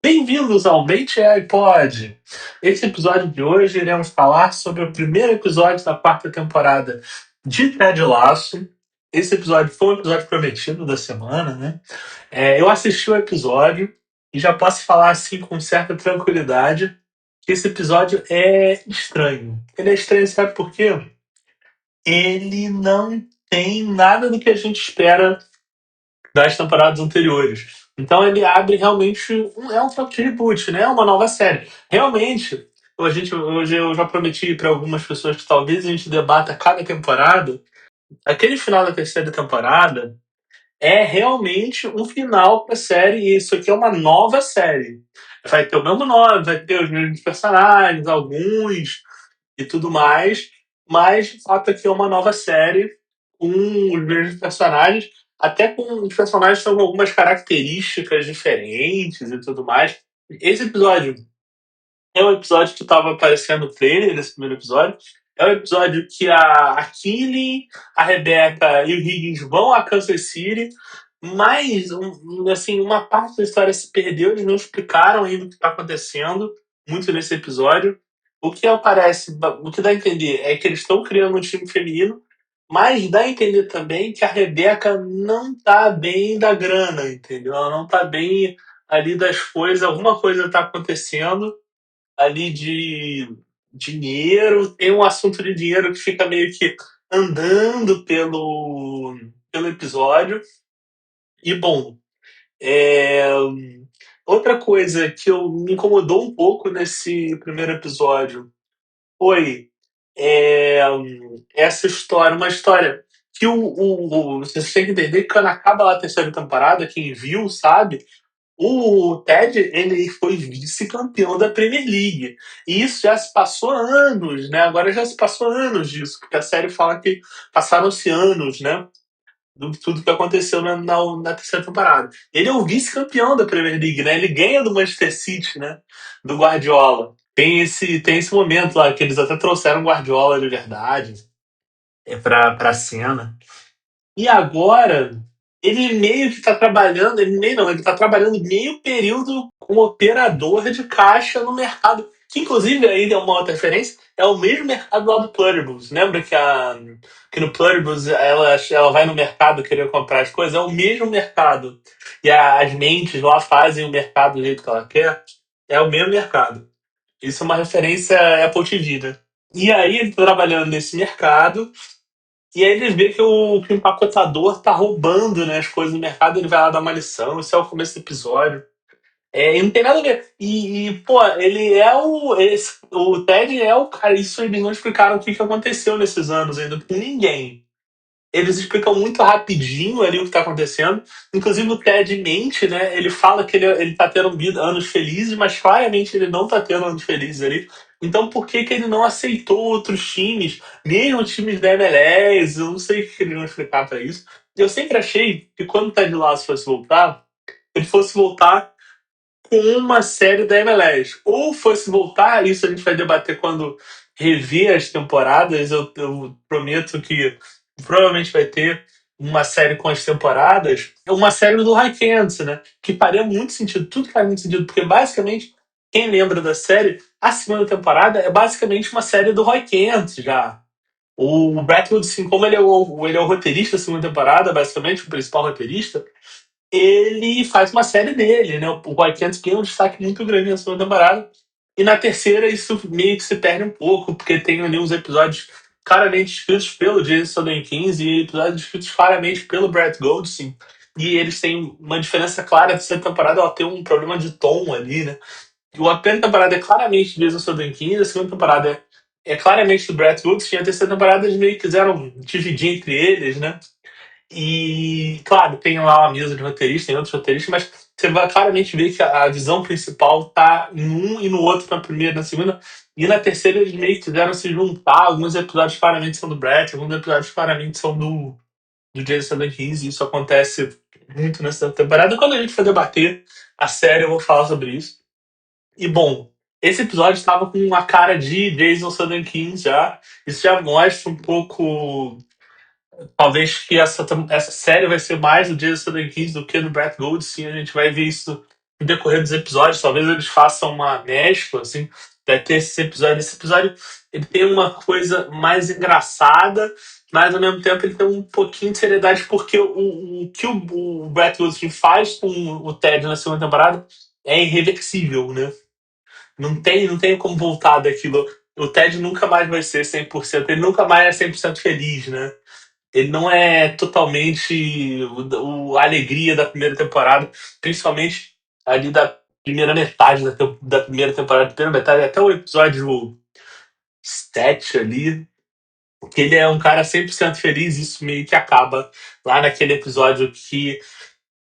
Bem-vindos ao Mente iPod. Esse episódio de hoje iremos falar sobre o primeiro episódio da quarta temporada de Ted Lasso. Esse episódio foi um episódio prometido da semana, né? Eu assisti o episódio e já posso falar assim com certa tranquilidade que esse episódio é estranho. Ele é estranho, sabe por quê? Ele não tem nada do que a gente espera das temporadas anteriores. Então ele abre realmente é um soft reboot, né? Uma nova série. Realmente, hoje eu já prometi para algumas pessoas que talvez a gente debata cada temporada. Aquele final da terceira temporada é realmente um final para a série, e isso aqui é uma nova série. Vai ter o mesmo nome, vai ter os mesmos personagens, alguns e tudo mais, mas de fato aqui é uma nova série com os mesmos personagens, até com os personagens com algumas características diferentes e tudo mais. Esse episódio é um episódio que estava aparecendo no trailer desse primeiro episódio. É um episódio que a Killy, a Rebecca e o Higgins vão a Kansas City, mas assim, uma parte da história se perdeu, eles não explicaram ainda o que está acontecendo muito nesse episódio. O que aparece, o que dá a entender é que eles estão criando um time feminino, mas dá a entender também que a Rebecca não tá bem da grana, entendeu? Ela não tá bem ali das coisas, alguma coisa tá acontecendo ali de dinheiro, tem um assunto de dinheiro que fica meio que andando pelo episódio. E bom, é, outra coisa que me incomodou um pouco nesse primeiro episódio foi é, essa história, uma história que você tem que entender que quando acaba lá a terceira temporada, quem viu sabe, o Ted, ele foi vice-campeão da Premier League. E isso já se passou anos, né? Agora já se passou anos disso, porque a série fala que passaram-se anos, né? De tudo que aconteceu na terceira temporada. Ele é o vice-campeão da Premier League, né? Ele ganha do Manchester City, né? Do Guardiola. Tem esse momento lá que eles até trouxeram o Guardiola de verdade pra cena. E agora, ele meio que tá trabalhando, ele meio não, ele tá trabalhando meio período como operador de caixa no mercado. Que inclusive aí é uma outra referência, é o mesmo mercado lá do Pluribus. Lembra que no Pluribus ela vai no mercado querer comprar as coisas? É o mesmo mercado. E as mentes lá fazem o mercado do jeito que ela quer. É o mesmo mercado. Isso é uma referência Apple TV, né? E aí ele tá trabalhando nesse mercado e aí ele vê que o empacotador tá roubando, né, as coisas do mercado, ele vai lá dar uma lição, isso é o começo do episódio. E não tem nada a ver. Pô, ele é o Ted é o cara, isso eles não explicaram o que aconteceu nesses anos ainda com ninguém. Eles explicam muito rapidinho ali o que está acontecendo. Inclusive o Ted mente, né? Ele fala que ele tá tendo anos felizes, mas claramente ele não tá tendo anos felizes ali. Então por que que ele não aceitou outros times, mesmo times da MLS? Eu não sei o que eles vão explicar para isso. Eu sempre achei que quando o Ted Lasso fosse voltar, ele fosse voltar com uma série da MLS. Ou fosse voltar, isso a gente vai debater quando rever as temporadas. Eu prometo que provavelmente vai ter uma série com as temporadas. É uma série do High Candy, né? Que faria muito sentido, tudo faz muito sentido, porque basicamente, quem lembra da série, a segunda temporada é basicamente uma série do Roy Kent já. O Brett Goldstein, como ele é o roteirista da segunda temporada, basicamente, o principal roteirista, ele faz uma série dele, né? O Roy Kent ganha um destaque muito grande na segunda temporada. E na terceira isso meio que se perde um pouco, porque tem ali uns episódios claramente escritos pelo Jason Sudeikis e episódios escritos claramente pelo Brett Goldstein. E eles têm uma diferença clara. A terceira temporada ela tem um problema de tom ali, né? A primeira temporada é claramente de Jason Sudeikis, a segunda temporada é claramente do Brett Goldstein, e a terceira temporada eles meio que quiseram dividir entre eles, né? E, claro, tem lá uma mesa de roteiristas, tem outros roteiristas, mas você vai claramente ver que a visão principal tá em um e no outro, na primeira e na segunda. E na terceira eles meio que quiseram se juntar. Alguns episódios claramente são do Brett, alguns episódios claramente são do Jason Sudeikis, e isso acontece muito nessa temporada. Quando a gente for debater a série, eu vou falar sobre isso. E, bom, esse episódio estava com uma cara de Jason Sudeikis já. Isso já mostra um pouco. Talvez que essa série vai ser mais do Jason Sudeikis do que do Brett Goldstein. A gente vai ver isso no decorrer dos episódios, talvez eles façam uma mescla, assim, deve ter esse episódio. Esse episódio ele tem uma coisa mais engraçada, mas ao mesmo tempo ele tem um pouquinho de seriedade, porque o que o Brett Goldstein faz com o Ted na segunda temporada é irreversível, né? Não tem como voltar daquilo. O Ted nunca mais vai ser 100%, ele nunca mais é 100% feliz, né? Ele não é totalmente a alegria da primeira temporada, principalmente ali da primeira metade da primeira temporada, primeira metade, até o episódio 7 ali, que ele é um cara 100% feliz, isso meio que acaba lá naquele episódio que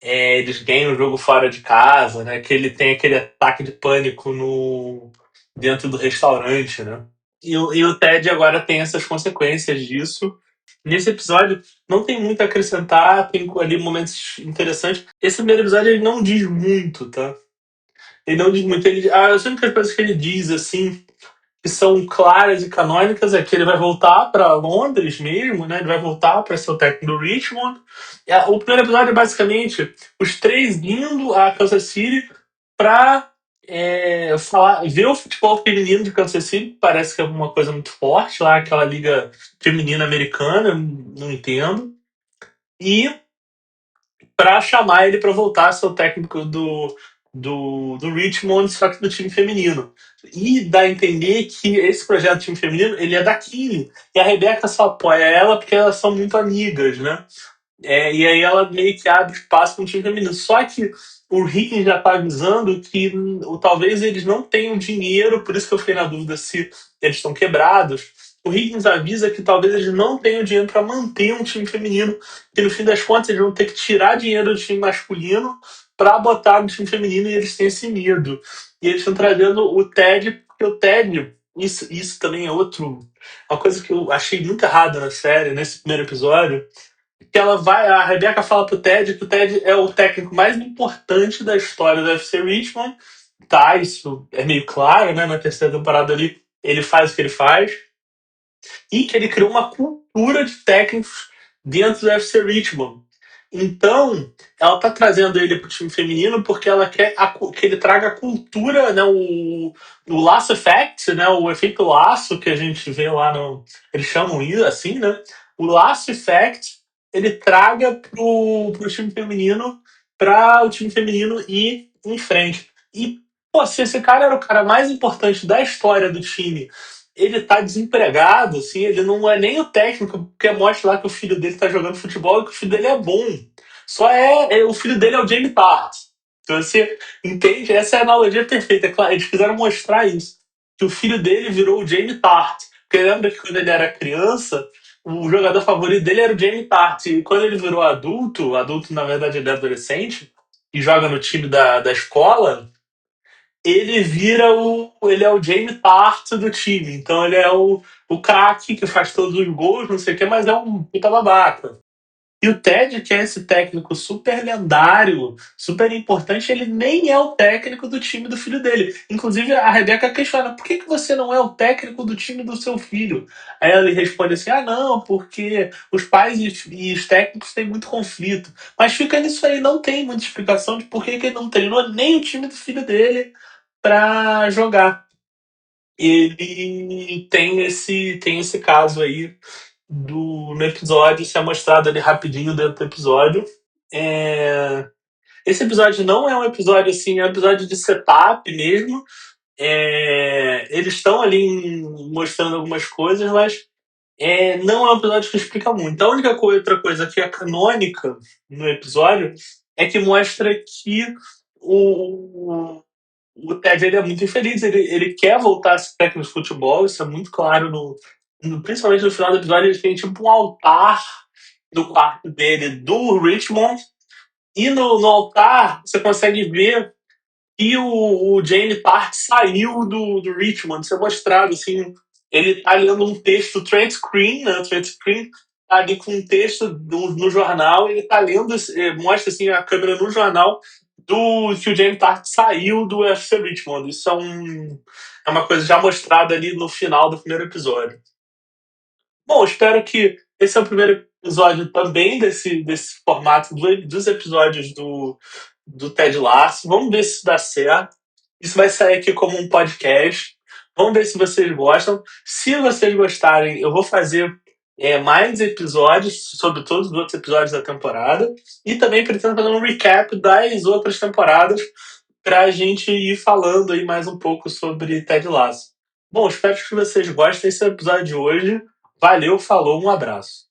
eles ganham o jogo fora de casa, né? Que ele tem aquele ataque de pânico no dentro do restaurante, né? E o Ted agora tem essas consequências disso. Nesse episódio não tem muito a acrescentar, tem ali momentos interessantes. Esse primeiro episódio ele não diz muito, tá? Ele não diz muito. As únicas coisas que ele diz, assim, que são claras e canônicas é que ele vai voltar para Londres mesmo, né? Ele vai voltar para ser o técnico do Richmond. O primeiro episódio é basicamente os três indo a Kansas City para ver o futebol feminino de Kansas City. Parece que é uma coisa muito forte lá, aquela liga feminina americana, eu não entendo. E para chamar ele para voltar a ser o técnico do Richmond, só que do time feminino. E dá a entender que esse projeto do time feminino ele é da Kylie. E a Rebeca só apoia ela porque elas são muito amigas, né? E aí ela meio que abre espaço para um time feminino. Só que o Higgins já está avisando que talvez eles não tenham dinheiro, por isso que eu fiquei na dúvida se eles estão quebrados. O Higgins avisa que talvez eles não tenham dinheiro para manter um time feminino, que no fim das contas eles vão ter que tirar dinheiro do time masculino para botar no time feminino e eles têm esse medo. E eles estão trazendo o Ted, porque o Ted, isso também é uma coisa que eu achei muito errada na série, nesse primeiro episódio, que a Rebeca fala pro Ted que o Ted é o técnico mais importante da história do FC Richmond. Tá, isso é meio claro, né? Na terceira temporada ali, ele faz o que ele faz. E que ele criou uma cultura de técnicos dentro do FC Richmond. Então, ela tá trazendo ele pro time feminino porque ela quer que ele traga a cultura, né? O laço effect, né? O efeito laço que a gente vê lá no. Eles chamam isso assim, né? O laço effect ele traga pro time feminino, para o time feminino ir em frente. E, pô, se esse cara era o cara mais importante da história do time, ele tá desempregado, assim, ele não é nem o técnico, porque mostra lá que o filho dele tá jogando futebol e que o filho dele é bom. Só o filho dele é o Jamie Tart. Então você entende? Essa é a analogia perfeita. É claro, eles quiseram mostrar isso. Que o filho dele virou o Jamie Tart. Porque lembra que quando ele era criança, o jogador favorito dele era o Jamie Tart. E quando ele virou adulto na verdade ele é adolescente, e joga no time da escola, ele é o Jamie Tart do time. Então ele é o craque que faz todos os gols, não sei o quê, mas é um puta babaca. E o Ted, que é esse técnico super lendário, super importante, ele nem é o técnico do time do filho dele. Inclusive, a Rebeca questiona: por que você não é o técnico do time do seu filho? Aí ele responde assim: ah, não, porque os pais e os técnicos têm muito conflito. Mas fica nisso aí, não tem muita explicação de por que ele não treinou nem o time do filho dele para jogar. Ele tem esse caso aí no episódio, isso é mostrado ali rapidinho dentro do episódio. É, esse episódio não é um episódio assim, é um episódio de setup mesmo. Eles estão ali mostrando algumas coisas, mas não é um episódio que explica muito. A única outra coisa que é canônica no episódio é que mostra que o, o Ted ele é muito infeliz, ele quer voltar a ser técnico de futebol, isso é muito claro principalmente no final do episódio, ele tem tipo um altar no quarto dele do Richmond, e no altar você consegue ver que o Jamie Tart saiu do Richmond, isso é mostrado, assim, ele tá lendo um texto Trent Screen, né, Trent Screen tá ali com um texto no jornal, ele tá lendo, mostra assim a câmera no jornal que o Jamie Tart saiu do FC Richmond. Isso é uma coisa já mostrada ali no final do primeiro episódio. Bom, espero que esse é o primeiro episódio também desse formato dos episódios do Ted Lasso. Vamos ver se isso dá certo. Isso vai sair aqui como um podcast. Vamos ver se vocês gostam. Se vocês gostarem, eu vou fazer mais episódios sobre todos os outros episódios da temporada. E também pretendo fazer um recap das outras temporadas para a gente ir falando aí mais um pouco sobre Ted Lasso. Bom, espero que vocês gostem desse episódio de hoje. Valeu, falou, um abraço.